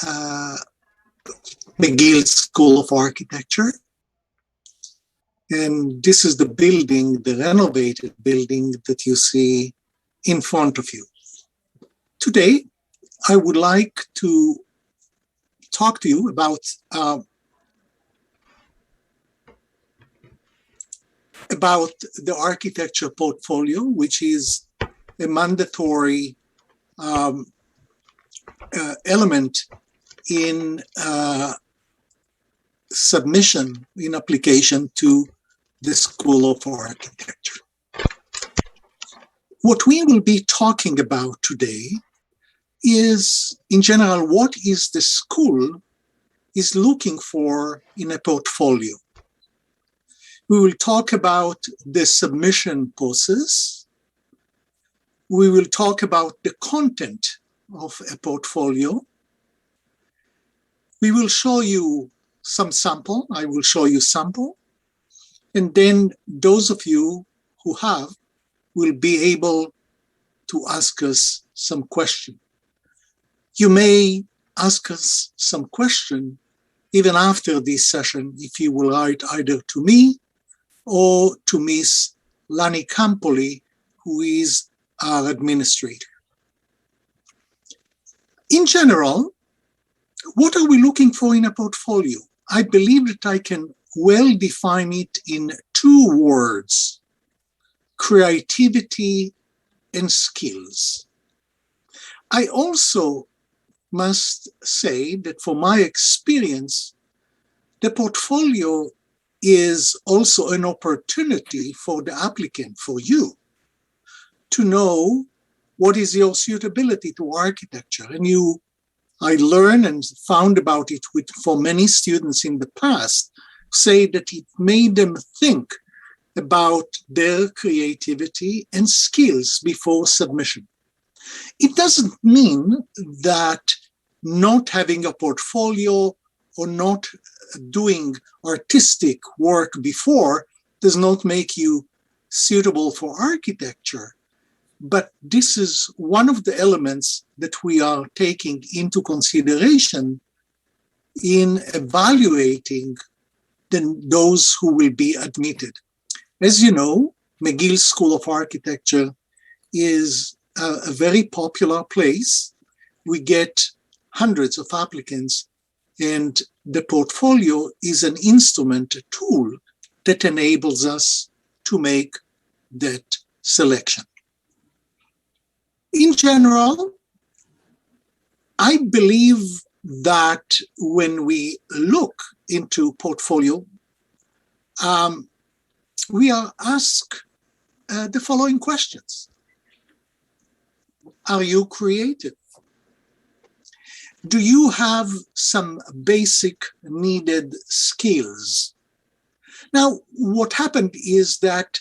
uh, McGill School of Architecture. And this is the building, the renovated building that you see in front of you. Today, I would like to talk to you about the architecture portfolio, which is a mandatory element in submission, in application to the School of Architecture. What we will be talking about today is, in general, what is the school is looking for in a portfolio. We will talk about the submission process. We will talk about the content of a portfolio. We will show you some sample. I will show you sample. And then those of you who have will be able to ask us some question. You may ask us some question even after this session if you will write either to me or to Miss Lani Campoli, who is our administrator. In general, what are we looking for in a portfolio? I believe that I can well define it in two words: creativity and skills. I also must say that from my experience, the portfolio is also an opportunity for the applicant, for you, to know what is your suitability to architecture. And I learned and found about it for many students in the past, say that it made them think about their creativity and skills before submission. It doesn't mean that not having a portfolio or not doing artistic work before does not make you suitable for architecture. But this is one of the elements that we are taking into consideration in evaluating those who will be admitted. As you know, McGill School of Architecture is a very popular place. We get hundreds of applicants, and the portfolio is an instrument, a tool that enables us to make that selection. In general, I believe that when we look into portfolio, we are asked the following questions. Are you creative? Do you have some basic needed skills? Now, what happened is that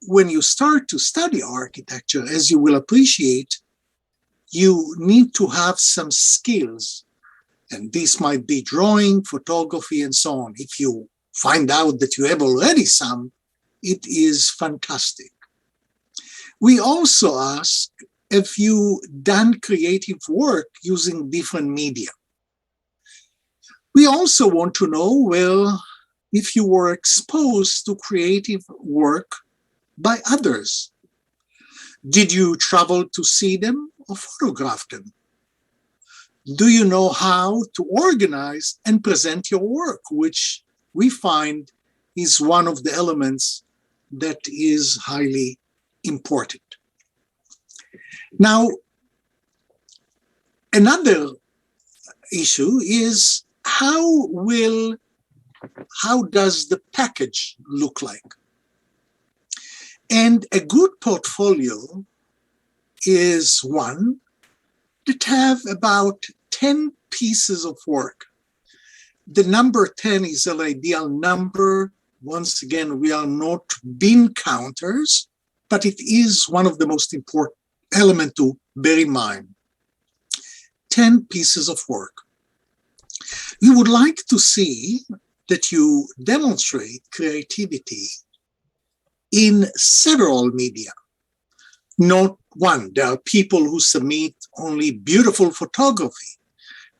when you start to study architecture, as you will appreciate, you need to have some skills. And this might be drawing, photography, and so on. If you find out that you have already some, it is fantastic. We also ask if you done creative work using different media. We also want to know, well, if you were exposed to creative work by others. Did you travel to see them or photograph them? Do you know how to organize and present your work, which we find is one of the elements that is highly important. Now, another issue is how does the package look like? And a good portfolio is one that have about 10 pieces of work. The number 10 is an ideal number. Once again, we are not bin counters, but it is one of the most important elements to bear in mind. 10 pieces of work. You would like to see that you demonstrate creativity in several media, not one. There are people who submit only beautiful photography,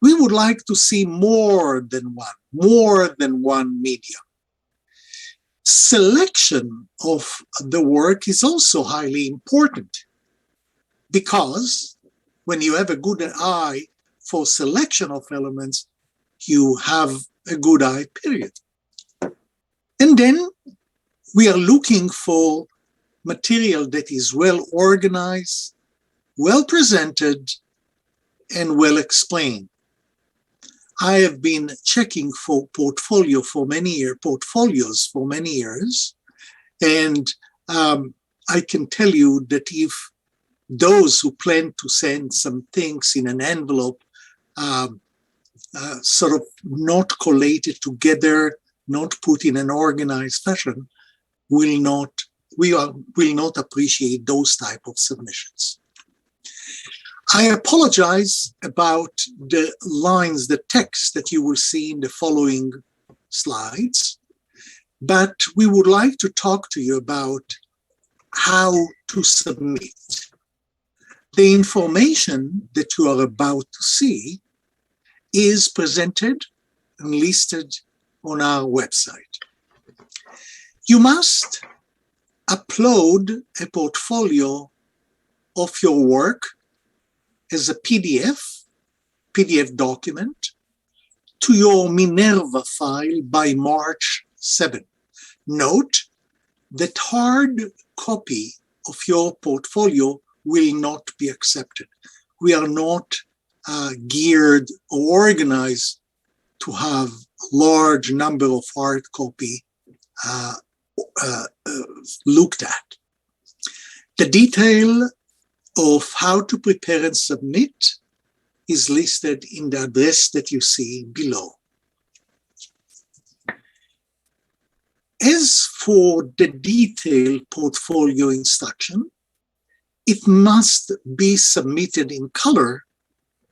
We would like to see more than one medium. Selection of the work is also highly important, because when you have a good eye for selection of elements, you have a good eye, period. And then we are looking for material that is well organized, well presented, and well explained. I have been checking for portfolios for many years, and I can tell you that if those who plan to send some things in an envelope, sort of not collated together, not put in an organized fashion, will not appreciate those type of submissions. I apologize about the lines, the text that you will see in the following slides, but we would like to talk to you about how to submit. The information that you are about to see is presented and listed on our website. You must upload a portfolio of your work as a PDF document to your Minerva file by March 7. Note that hard copy of your portfolio will not be accepted. We are not geared or organized to have a large number of hard copy looked at. The detail of how to prepare and submit is listed in the address that you see below. As for the detailed portfolio instruction, it must be submitted in color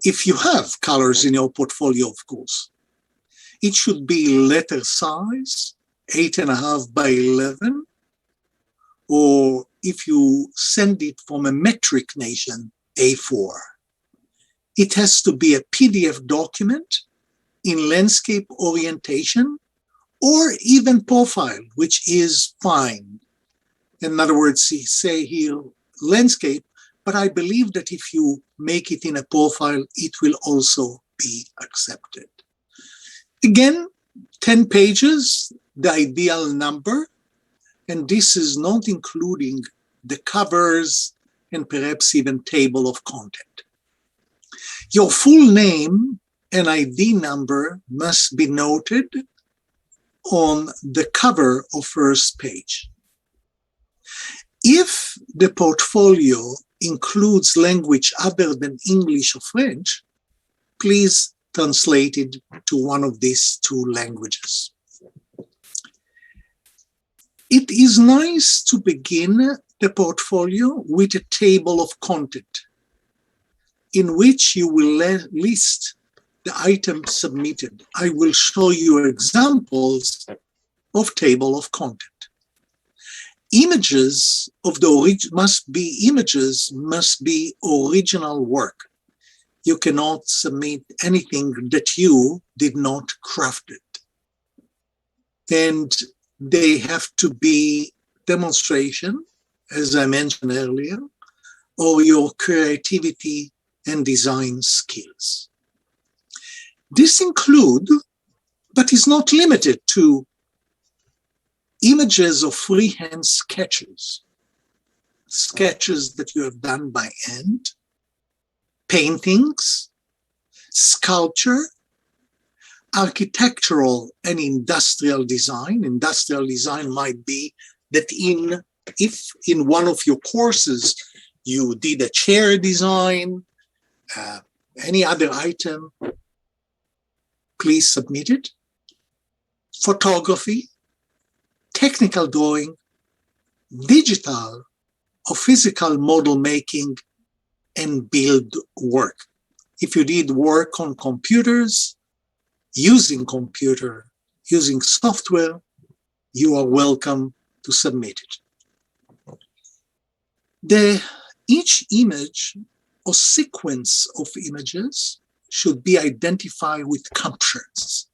if you have colors in your portfolio, of course. It should be letter size, 8.5 by 11, or if you send it from a metric nation, A4. It has to be a PDF document in landscape orientation or even profile, which is fine. In other words, say here landscape, but I believe that if you make it in a profile, it will also be accepted. Again, 10 pages, the ideal number, and this is not including the covers and perhaps even table of content. Your full name and ID number must be noted on the cover of first page. If the portfolio includes language other than English or French, please translate it to one of these two languages. It is nice to begin the portfolio with a table of content in which you will list the items submitted. I will show you examples of table of content. Images of the must be original work. You cannot submit anything that you did not craft it. And they have to be demonstration, as I mentioned earlier, or your creativity and design skills. This includes, but is not limited to, images of freehand sketches that you have done by hand, paintings, sculpture, architectural and industrial design. Industrial design might be that if in one of your courses you did a chair design, any other item, please submit it. Photography, technical drawing, digital or physical model making, and build work. If you did work on computers, using software, you are welcome to submit it. Each image or sequence of images should be identified with captions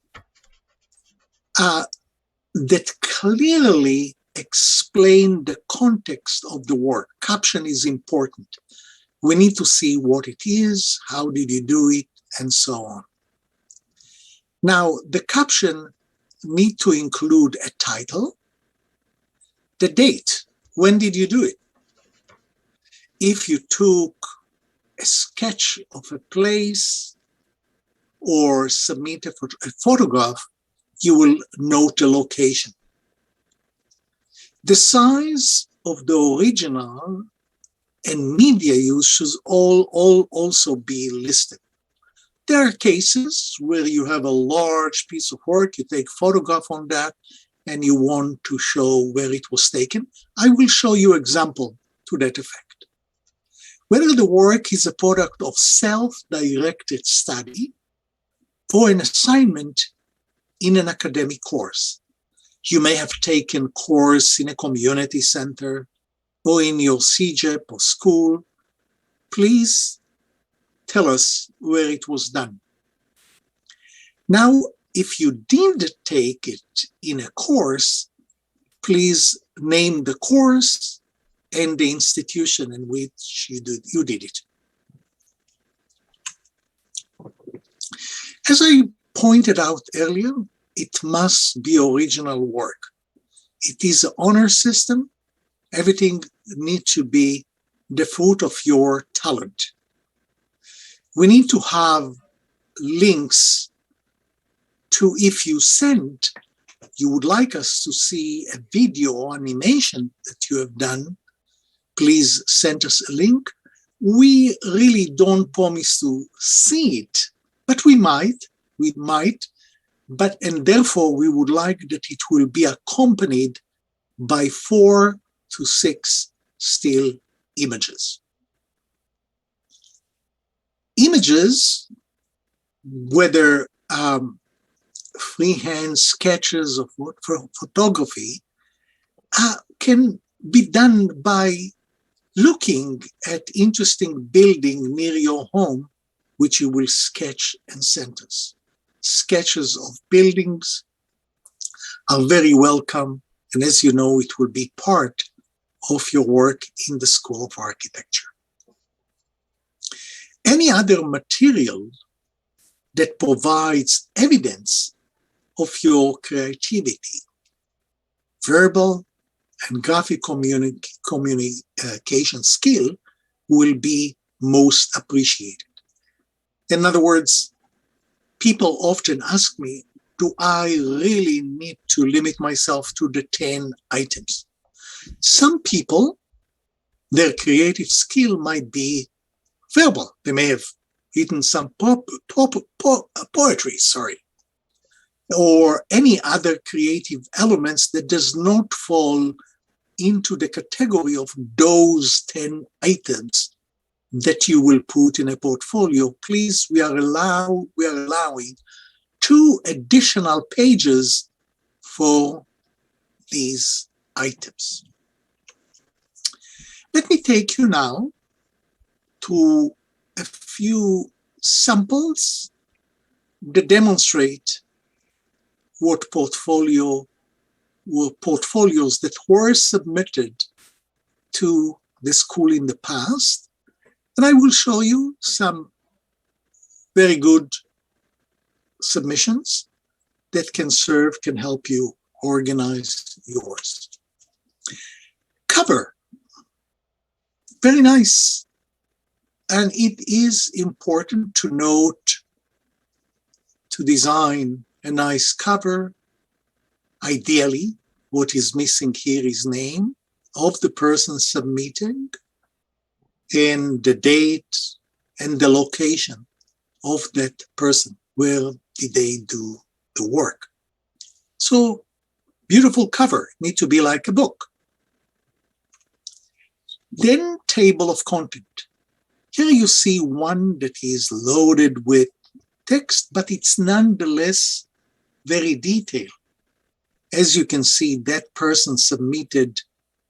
that clearly explain the context of the work. Caption is important. We need to see what it is, how did you do it, and so on. Now, the caption need to include a title, the date, when did you do it? If you took a sketch of a place or submit a photograph, you will note the location. The size of the original and media use should all also be listed. There are cases where you have a large piece of work, you take photograph on that, and you want to show where it was taken. I will show you an example to that effect. Whether the work is a product of self-directed study or an assignment in an academic course. You may have taken course in a community center or in your CJEP or school. Please tell us where it was done. Now, if you did take it in a course, please name the course and the institution in which you did it. As I pointed out earlier, it must be original work. It is an honor system. Everything needs to be the fruit of your talent. We need to have links to, if you send, you would like us to see a video or animation that you have done, please send us a link. We really don't promise to see it, but we might, and therefore we would like that it will be accompanied by 4 to 6 still images. Images, whether freehand sketches of photography, can be done by looking at interesting building near your home, which you will sketch and send us. Sketches of buildings are very welcome, and as you know, it will be part of your work in the School of Architecture. Any other material that provides evidence of your creativity, verbal and graphic communication skill will be most appreciated. In other words, people often ask me, do I really need to limit myself to the 10 items? Some people, their creative skill might be verbal. They may have written some poetry, or any other creative elements that does not fall into the category of those 10 items that you will put in a portfolio. Please, we are allowing 2 additional pages for these items. Let me take you now to a few samples that demonstrate what portfolios that were submitted to the school in the past. And I will show you some very good submissions that can help you organize yours. Cover, very nice. And it is important to note, to design a nice cover. Ideally, what is missing here is name of the person submitting and the date and the location of that person. Where did they do the work? So, beautiful cover, need to be like a book. Then, table of content. Here you see one that is loaded with text, but it's nonetheless very detailed. As you can see, that person submitted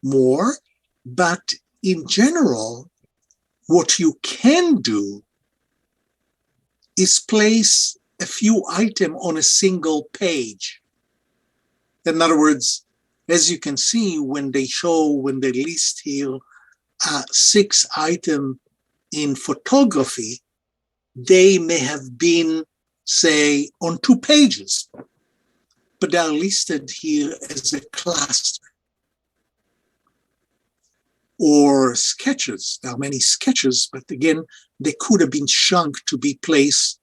more, but in general, what you can do is place a few items on a single page. In other words, as you can see, when they list here 6 items in photography, they may have been, say, on 2 pages, but they are listed here as a cluster. Or sketches. There are many sketches, but again, they could have been shrunk to be placed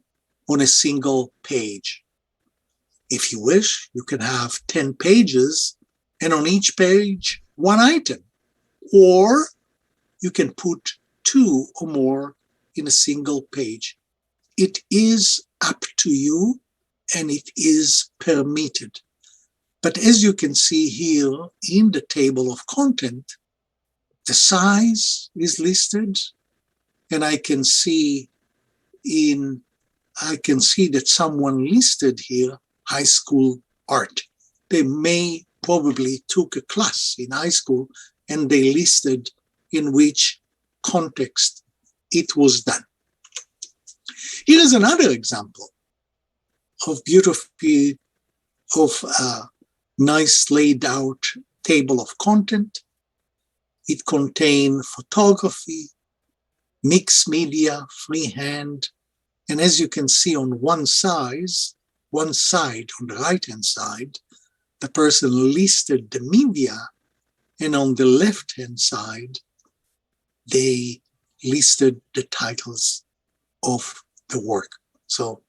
on a single page. If you wish, you can have 10 pages, and on each page, 1 item. Or you can put 2 or more in a single page. It is up to you, and it is permitted. But as you can see here in the table of content, the size is listed, and I can see that someone listed here high school art. They may probably took a class in high school, and they listed in which context it was done. Here is another example of a nice laid out table of content. It contains photography, mixed media, freehand, and as you can see on one side, on the right-hand side, the person listed the media, and on the left-hand side, they listed the titles of the work. So,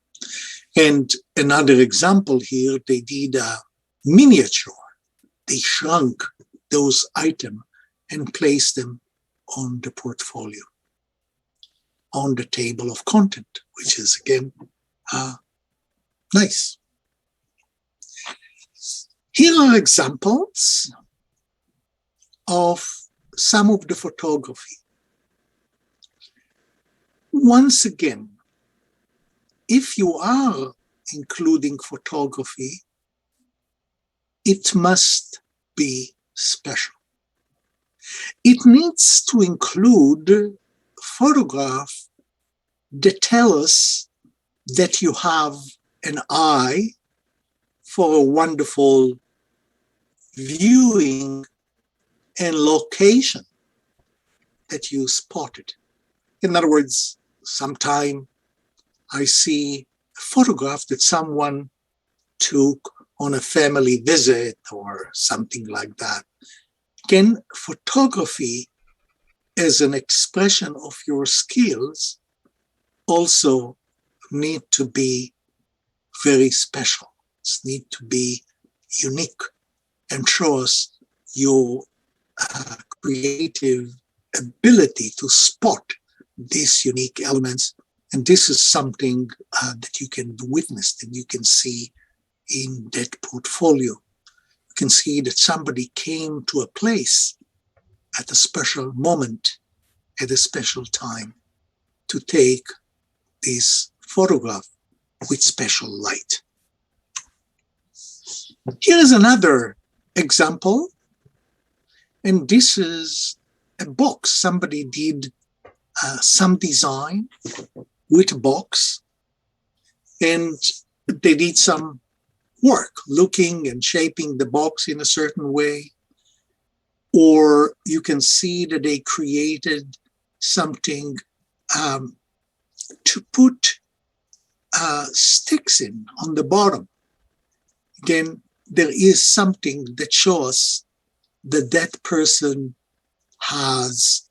and another example here, they did a miniature. They shrunk those items and placed them on the portfolio, on the table of content, which is, again, nice. Here are examples of some of the photography. Once again, if you are including photography, it must be special. It needs to include photographs that tell us that you have an eye for a wonderful viewing and location that you spotted. In other words, sometime I see a photograph that someone took on a family visit or something like that. Again, photography as an expression of your skills also need to be very special. It need to be unique and show us your creative ability to spot these unique elements. And this is something that you can witness, that you can see in that portfolio. You can see that somebody came to a place at a special moment, at a special time, to take this photograph with special light. Here is another example, and this is a box. Somebody did some design with a box, and they did some work, looking and shaping the box in a certain way. Or you can see that they created something to put sticks in on the bottom. Again, there is something that shows that that person has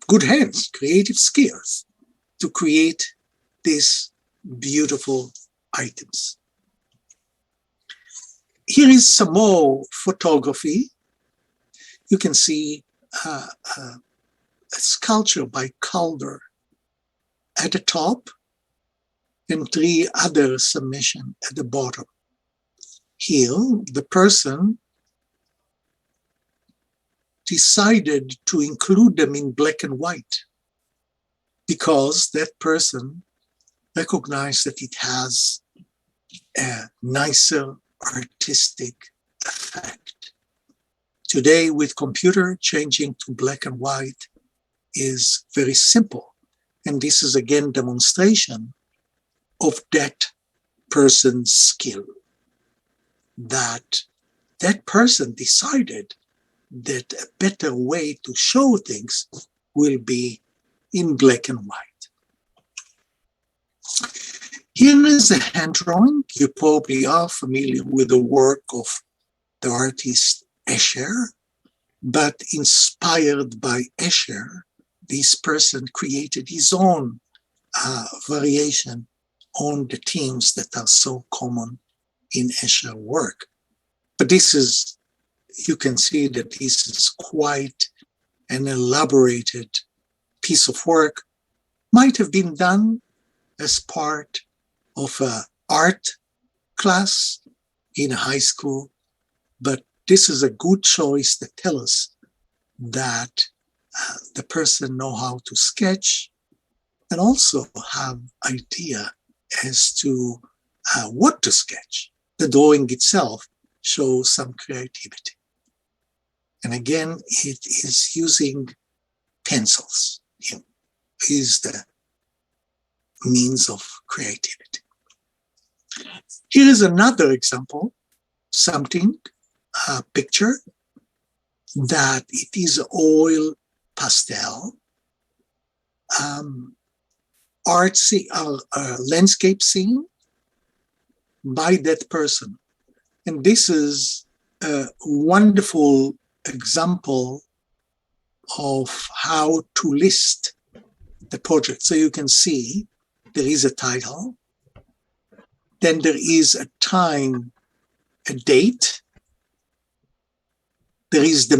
good hands, creative skills to create these beautiful items. Here is some more photography. You can see a sculpture by Calder at the top and 3 other submissions at the bottom. Here, the person decided to include them in black and white because that person recognized that it has a nicer artistic effect. Today, with computer, changing to black and white is very simple. And this is again demonstration of that person's skill, that that person decided that a better way to show things will be in black and white. Here is a hand drawing. You probably are familiar with the work of the artist Escher, but inspired by Escher, this person created his own variation on the themes that are so common in Escher work. But this is, you can see that this is quite an elaborated piece of work, might have been done as part of an art class in a high school, but this is a good choice that tells us that the person know how to sketch and also have idea as to what to sketch. The drawing itself shows some creativity. And again, it is using pencils. It is the means of creativity. Here is another example, something, a picture, that it is oil pastel, artsy, landscape scene by that person. And this is a wonderful example of how to list the project. So you can see there is a title, then there is a time, a date, there is the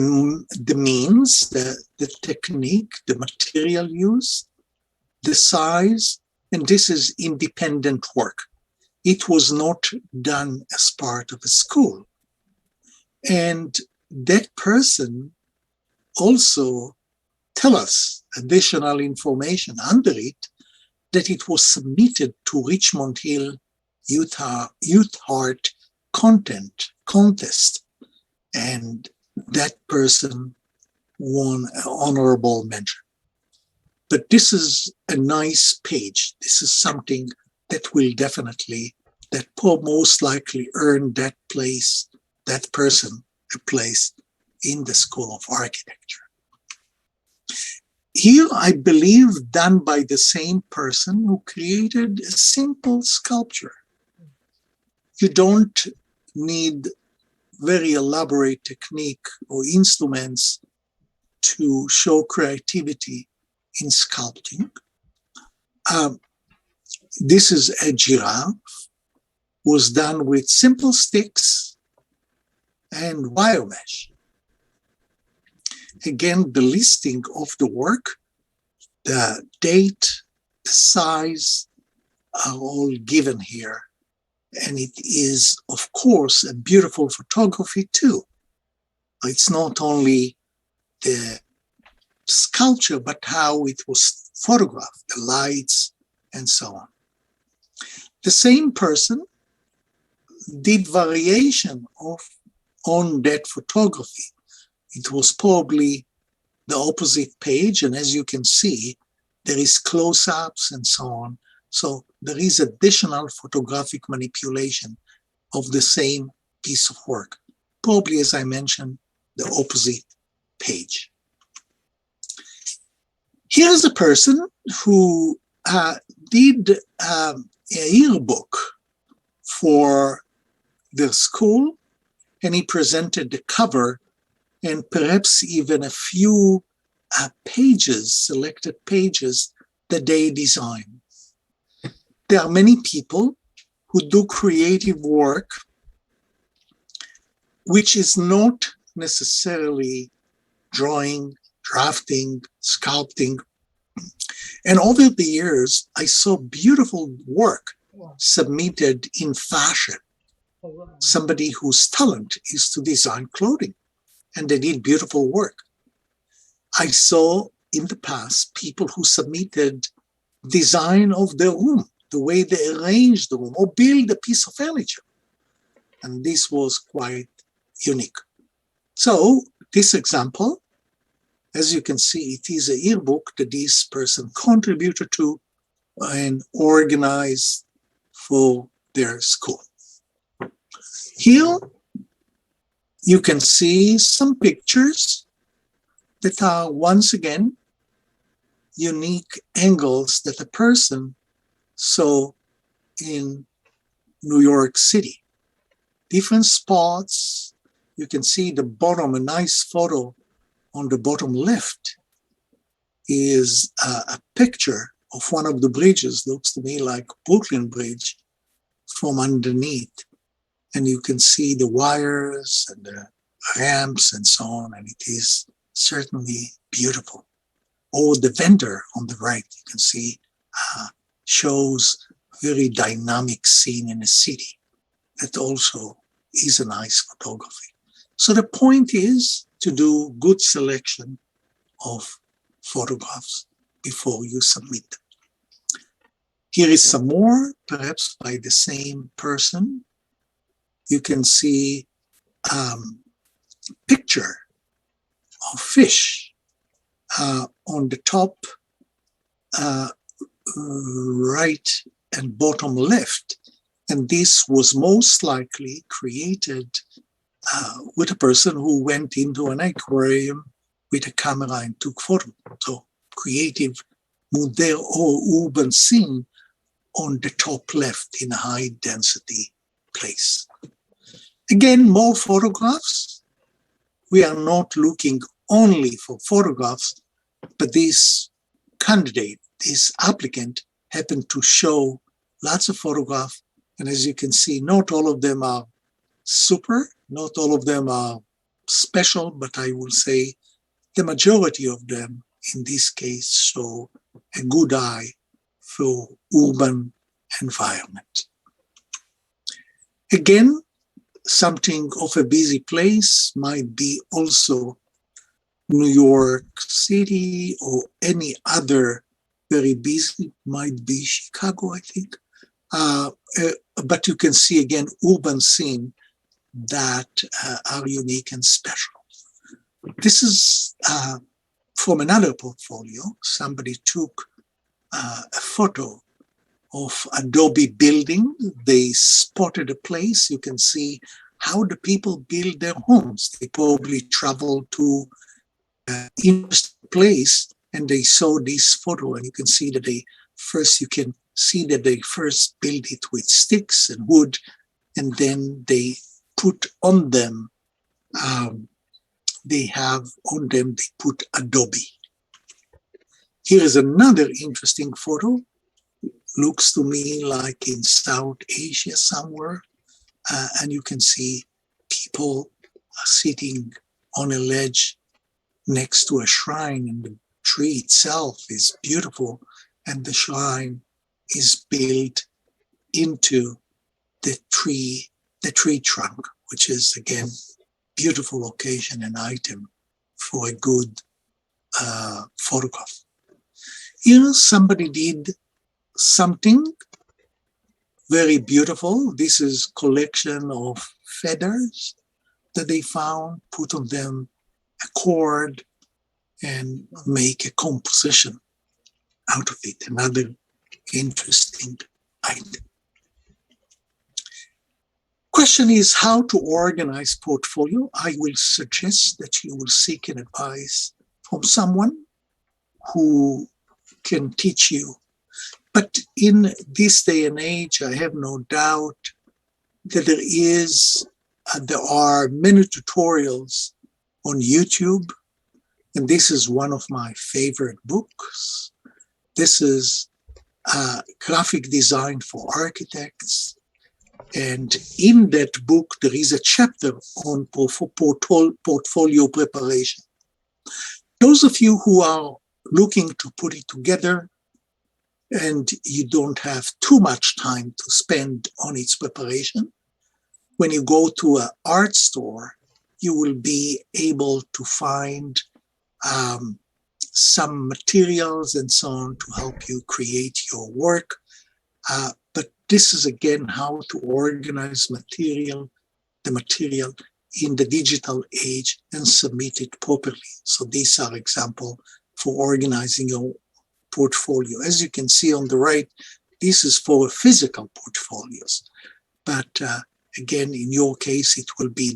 means, the technique, the material used, the size, and this is independent work. It was not done as part of a school. And that person also tell us additional information under it that it was submitted to Richmond Hill Youth Art Contest, and that person won an honorable mention. But this is a nice page. This is something that will definitely, that most likely earn that place, that person, a place in the School of Architecture. Here, I believe, done by the same person who created a simple sculpture. You don't need very elaborate technique or instruments to show creativity in sculpting. This is a giraffe, was done with simple sticks and wire mesh. Again, the listing of the work, the date, the size are all given here. And it is, of course, a beautiful photography too. It's not only the sculpture, but how it was photographed, the lights, and so on. The same person did variation on that photography. It was probably the opposite page, and as you can see, there is close-ups and so on. So there is additional photographic manipulation of the same piece of work. Probably, as I mentioned, the opposite page. Here's a person who did a yearbook for the school, and he presented the cover and perhaps even a few pages, selected pages that they designed. There are many people who do creative work, which is not necessarily drawing, drafting, sculpting. And over the years, I saw beautiful work submitted in fashion. Somebody whose talent is to design clothing, and they did beautiful work. I saw in the past people who submitted design of their room, the way they arranged the room, or build a piece of furniture. And this was quite unique. So this example As you can see, it is a yearbook that this person contributed to and organized for their school. Here, you can see some pictures that are, once again, unique angles that a person saw in New York City. Different spots. You can see the bottom, a nice photo on the bottom left is a picture of one of the bridges. Looks to me like Brooklyn Bridge from underneath. And you can see the wires and the ramps and so on, and it is certainly beautiful. Or the vendor on the right, you can see, shows very dynamic scene in a city. That also is a nice photography. So the point is to do good selection of photographs before you submit them. Here is some more, perhaps by the same person. You can see picture of fish on the top right and bottom left. And this was most likely created with a person who went into an aquarium with a camera and took photos. So creative modern or urban scene on the top left in a high density place. Again, more photographs. We are not looking only for photographs, but this candidate, this applicant, happened to show lots of photographs. And as you can see, not all of them are super, not all of them are special, but I will say the majority of them, in this case, show a good eye for urban environment. Again, something of a busy place might be also New York City or any other very busy, might be Chicago, I think. But you can see again urban scene that are unique and special. This is from another portfolio. Somebody took a photo of Adobe building. They spotted a place. You can see how the people build their homes. They probably traveled to an interesting place and they saw this photo, and you can see that they first build it with sticks and wood, and then they put on them, they put Adobe. Here is another interesting photo. Looks to me like in South Asia somewhere. And you can see people sitting on a ledge next to a shrine, and the tree itself is beautiful, and the shrine is built into the tree trunk, which is again beautiful occasion and item for a good photograph. Here somebody did something very beautiful. This is collection of feathers that they found, put on them a cord and make a composition out of it. Another interesting item. Question is how to organize portfolio. I will suggest that you will seek an advice from someone who can teach you. But in this day and age, I have no doubt that there are many tutorials on YouTube, and this is one of my favorite books. This is graphic design for architects. And in that book, there is a chapter on portfolio preparation. Those of you who are looking to put it together and you don't have too much time to spend on its preparation, when you go to an art store, you will be able to find some materials and so on to help you create your work. But this is again how to organize material, the material in the digital age and submit it properly. So these are examples for organizing your portfolio. As you can see on the right, this is for physical portfolios. But again, in your case, it will be